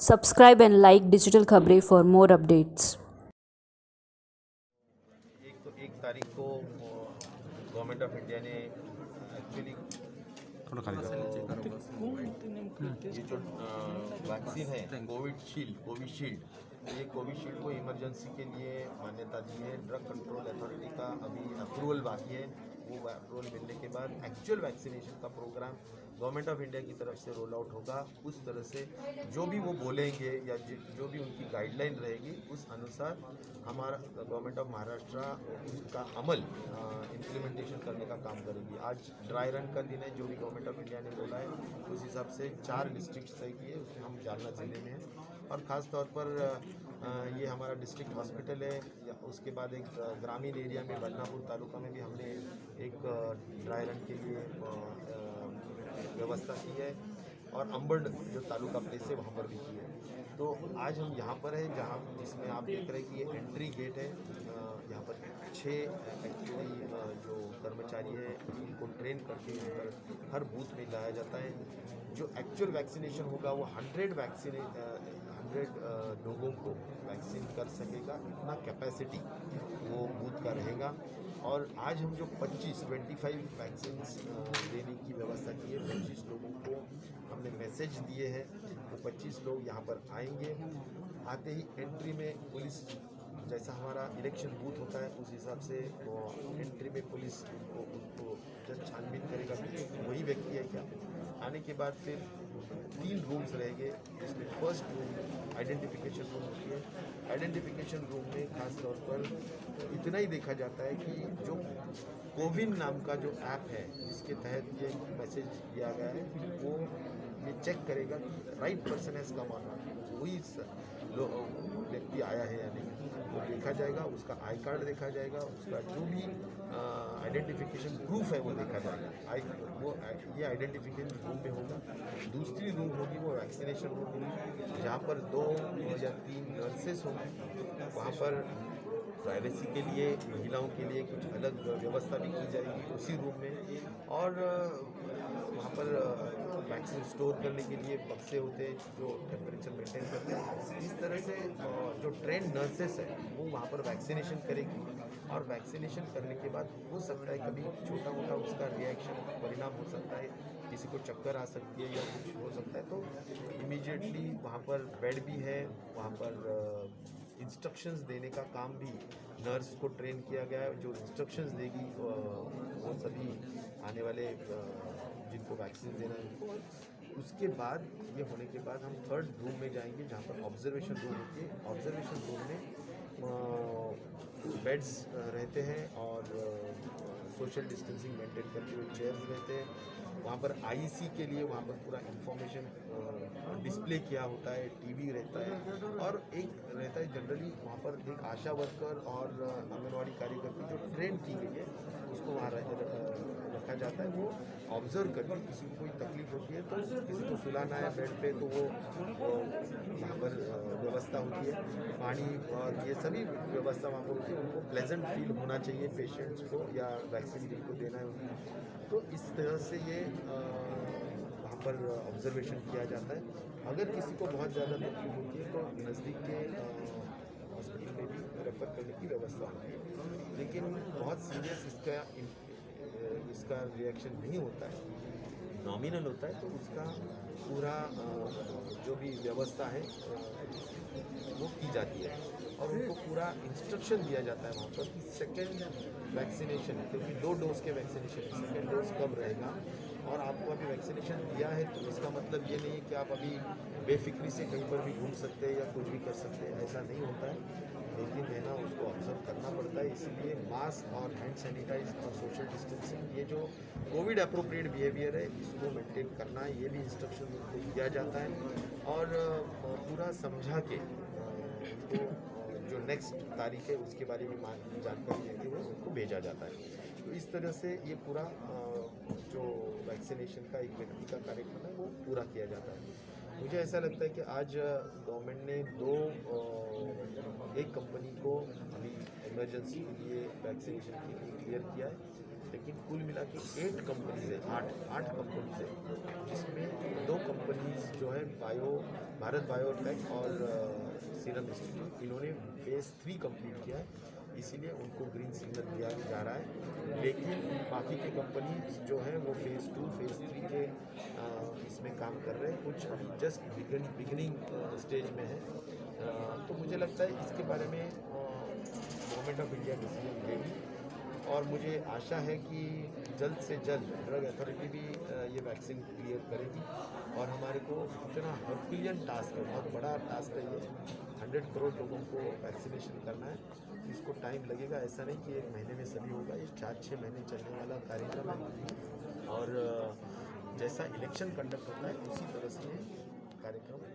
Subscribe and like Digital Khabre for more updates. एक तारीख को गवर्नमेंट ऑफ इंडिया ने एक्चुअली ये जो वैक्सीन है कोविशील्ड ये कोविशील्ड को इमरजेंसी के लिए मान्यता दी है। ड्रग कंट्रोल अथॉरिटी का अभी अप्रूवल बाकी है। वो अप्रूवल मिलने के बाद एक्चुअल वैक्सीनेशन का प्रोग्राम गवर्नमेंट ऑफ इंडिया की तरफ से रोल आउट होगा। उस तरह से जो भी वो बोलेंगे या जो भी उनकी गाइडलाइन रहेगी उस अनुसार हमारा गवर्नमेंट ऑफ महाराष्ट्र उसका अमल इम्प्लीमेंटेशन करने का काम करेगी। आज ड्राई रन का दिन है। जो भी गवर्नमेंट ऑफ इंडिया ने बोला है उस हिसाब से 4 डिस्ट्रिक्ट तय किए, उसमें हम जालना ज़िले में हैं और ख़ास तौर पर ये हमारा डिस्ट्रिक्ट हॉस्पिटल है। या उसके बाद एक ग्रामीण एरिया में बदनापुर तालुका में भी हमने एक ड्राई रन के लिए व्यवस्था की है और अंबड़ जो तालुका प्लेस है वहाँ पर भी की है। तो आज हम यहाँ पर हैं जहाँ जिसमें आप देख रहे हैं कि ये एंट्री गेट है। यहाँ पर 6 एक्चुअली जो कर्मचारी है इनको ट्रेन करके यहाँ पर हर बूथ में लाया जाता है। जो एक्चुअल वैक्सीनेशन होगा वो 100 लोगों को वैक्सीन कर सकेगा, इतना कैपेसिटी वो बूथ का रहेगा। और आज हम जो 25 वैक्सीन देने की व्यवस्था की है, 25 लोगों को हमने मैसेज दिए हैं। वो 25 लोग यहाँ पर आएंगे। आते ही एंट्री में पुलिस, जैसा हमारा इलेक्शन बूथ होता है उस हिसाब से एंट्री में पुलिस उसको जस्ट छानबीन करेगा कि वही व्यक्ति है क्या। आने के बाद फिर 3 रूम्स रहेंगे, जिसमें फर्स्ट रूम आइडेंटिफिकेशन रूम होती है। आइडेंटिफिकेशन रूम में खास तौर पर इतना ही देखा जाता है कि जो कोविन नाम का जो ऐप है जिसके तहत ये मैसेज दिया गया है वो ये चेक करेगा कि right person has come on, वही व्यक्ति आया है या नहीं, वो देखा जाएगा। उसका आई कार्ड देखा जाएगा, उसका जो भी आइडेंटिफिकेशन प्रूफ है वो देखा जाएगा। ये आइडेंटिफिकेशन रूम में होगा। दूसरी रूम होगी वो वैक्सीनेशन रूम होगी, जहाँ पर 2 या 3 नर्सेस होंगी। वहाँ पर प्राइवेसी के लिए महिलाओं के लिए कुछ अलग व्यवस्था भी की जाएगी उसी रूम में। और वहाँ पर वैक्सीन स्टोर करने के लिए बक्से होते हैं जो टेम्परेचर मेंटेन करते हैं। इस तरह से जो ट्रेन नर्सेस है वो वहाँ पर वैक्सीनेशन करेगी और वैक्सीनेशन करने के बाद हो सकता है कभी छोटा मोटा उसका रिएक्शन परिणाम हो सकता है, किसी को चक्कर आ सकती है या कुछ हो सकता है, तो इमीडिएटली वहाँ पर बेड भी है। वहाँ पर इंस्ट्रक्शंस देने का काम भी नर्स को ट्रेन किया गया है, जो इंस्ट्रक्शंस देगी वो सभी आने वाले जिनको वैक्सीन देना है। उसके बाद ये होने के बाद हम 3rd रूम में जाएंगे जहाँ पर ऑब्जर्वेशन रूम होती है। ऑब्जर्वेशन रूम में बेड्स रहते हैं और सोशल डिस्टेंसिंग मेंटेन करके हुए चेयर्स रहते हैं। वहाँ पर आईसी के लिए वहाँ पर पूरा इंफॉर्मेशन डिस्प्ले किया होता है, टीवी रहता है और एक रहता है जनरली वहाँ पर एक आशा वर्कर और आंगनवाड़ी कार्यकर्ता जो ट्रेन की गई है उसको वहाँ रखा जाता है। वो ऑब्जर्व करके किसी को कोई तकलीफ होती है तो किसी को सुलाना है बेड पे तो वो वहाँ पर व्यवस्था होती है। पानी और ये सभी व्यवस्था वहाँ पर होती है। उनको प्लेजेंट फील होना चाहिए पेशेंट्स को या वैक्सीन जिनको देना है उनको। तो इस तरह से ये वहाँ पर ऑब्जर्वेशन किया जाता है। अगर किसी को बहुत ज़्यादा तकलीफ होती है तो नज़दीक के हॉस्पिटल में भी रेफ़र करने की व्यवस्था होती है। लेकिन बहुत सीरियस इसका रिएक्शन नहीं होता है, नॉमिनल होता है, तो उसका पूरा जो भी व्यवस्था है वो की जाती है और उनको पूरा इंस्ट्रक्शन दिया जाता है वहाँ पर कि सेकेंड वैक्सीनेशन है, क्योंकि 2 डोज के वैक्सीनेशन है, सेकेंड डोज कब रहेगा। और आपको अभी वैक्सीनेशन दिया है तो इसका मतलब ये नहीं है कि आप अभी बेफिक्री से कहीं पर भी घूम सकते हैं या कुछ भी कर सकते हैं, ऐसा नहीं होता है। लेकिन है ना, उसको ऑब्जर्व करना पड़ता है। इसीलिए मास्क और हैंड सैनिटाइज और सोशल डिस्टेंसिंग, ये जो कोविड अप्रोप्रिएट बिहेवियर है इसको मेंटेन करना है, ये भी इंस्ट्रक्शन उनको दिया जाता है। और पूरा समझा के उनको जो नेक्स्ट तारीख है उसके बारे में जानकारी देते हुए उनको भेजा जाता है। तो इस तरह से ये पूरा जो वैक्सीनेशन का एक व्यक्ति का कार्यक्रम है वो पूरा किया जाता है। मुझे ऐसा लगता है कि आज गवर्नमेंट ने एक कंपनी को अभी इमरजेंसी के लिए वैक्सीनेशन के लिए क्लियर किया है लेकिन कुल मिला के 8 कंपनीज है, आठ कंपनीज है, जिसमें 2 कंपनीज जो है भारत बायोटेक और सीरम इंस्टीट्यूट, इन्होंने फेज़ 3 कंप्लीट किया है, इसीलिए उनको ग्रीन सिग्नल दिया जा रहा है। लेकिन बाकी की कंपनी जो है वो फेज़ 2 फेज़ 3 के इसमें काम कर रहे हैं, कुछ अभी जस्ट बिगिनिंग स्टेज में है। तो मुझे लगता है इसके बारे में गवर्नमेंट ऑफ इंडिया डिसीजन लेगी और मुझे आशा है कि जल्द से जल्द ड्रग अथॉरिटी भी ये वैक्सीन क्लियर करेगी और हमारे को इतना हर्कुलियन टास्क है, बहुत बड़ा टास्क है ये, 100 करोड़ लोगों को वैक्सीनेशन करना है। इसको टाइम लगेगा, ऐसा नहीं कि 1 महीने में सभी होगा, ये 4-6 महीने चलने वाला कार्यक्रम है और जैसा इलेक्शन कंडक्ट होता है उसी तरह से ये कार्यक्रम